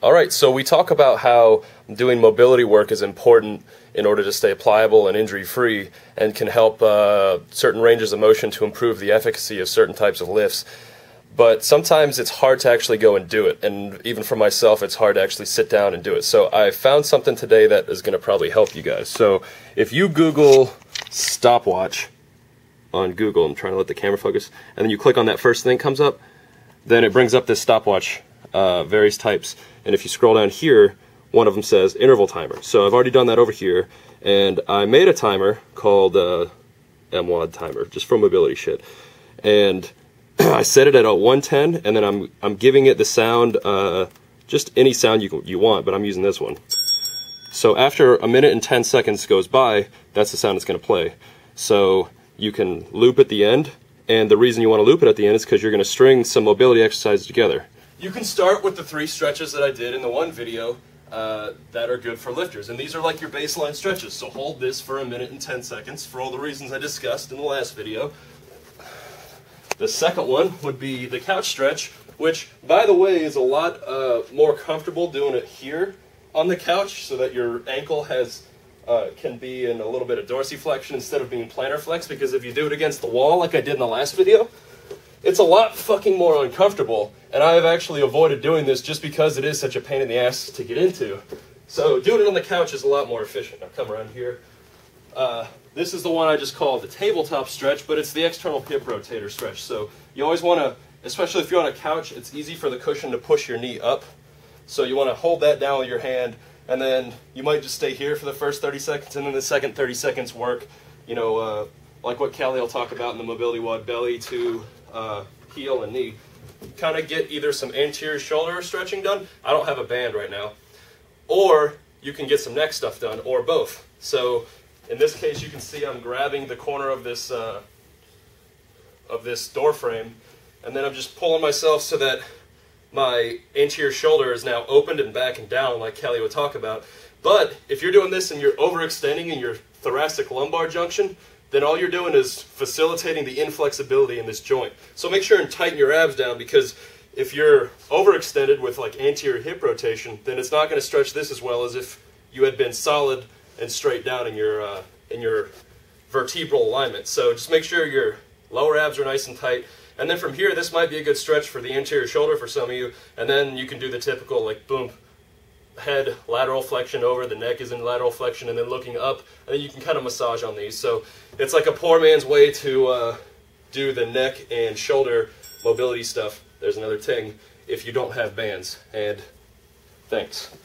Alright, so we talk about how doing mobility work is important in order to stay pliable and injury-free and can help certain ranges of motion to improve the efficacy of certain types of lifts. But sometimes it's hard to actually go and do it, and even for myself it's hard to actually sit down and do it. So I found something today that is going to probably help you guys. So if you Google stopwatch on Google, I'm trying to let the camera focus, and then you click on that first thing that comes up, then it brings up this stopwatch, various types. And if you scroll down here, one of them says interval timer. So I've already done that over here, and I made a timer called MWAD timer, just for mobility shit. And I set it at a 110, and then I'm giving it the sound, just any sound you want, but I'm using this one. So after a minute and 10 seconds goes by, that's the sound it's going to play. So you can loop at the end, and the reason you want to loop it at the end is because you're going to string some mobility exercises together. You can start with the 3 stretches that I did in the one video that are good for lifters, and these are like your baseline stretches. So hold this for a minute and 10 seconds for all the reasons I discussed in the last video. The second one would be the couch stretch, which, by the way, is a lot more comfortable doing it here on the couch so that your ankle can be in a little bit of dorsiflexion instead of being plantar flex, because if you do it against the wall like I did in the last video, it's a lot fucking more uncomfortable, and I have actually avoided doing this just because it is such a pain in the ass to get into. So doing it on the couch is a lot more efficient. I'll come around here. This is the one I just call the tabletop stretch, but it's the external hip rotator stretch. So you always want to, especially if you're on a couch, it's easy for the cushion to push your knee up. So you want to hold that down with your hand, and then you might just stay here for the first 30 seconds, and then the second 30 seconds work, you know, like what Callie will talk about in the mobility WOD, belly to heel and knee. Kind of get either some anterior shoulder stretching done. I don't have a band right now. Or you can get some neck stuff done, or both. So in this case, you can see I'm grabbing the corner of this door frame, and then I'm just pulling myself so that my anterior shoulder is now opened and back and down, like Kelly would talk about. But if you're doing this and you're overextending in your thoracic lumbar junction, then all you're doing is facilitating the inflexibility in this joint. So make sure and tighten your abs down, because if you're overextended with like anterior hip rotation, then it's not going to stretch this as well as if you had been solid and straight down in your vertebral alignment. So just make sure your lower abs are nice and tight. And then from here, this might be a good stretch for the anterior shoulder for some of you. And then you can do the typical like boom, head lateral flexion over, the neck is in lateral flexion, and then looking up, and then you can kind of massage on these. So it's like a poor man's way to do the neck and shoulder mobility stuff. There's another thing if you don't have bands. And thanks.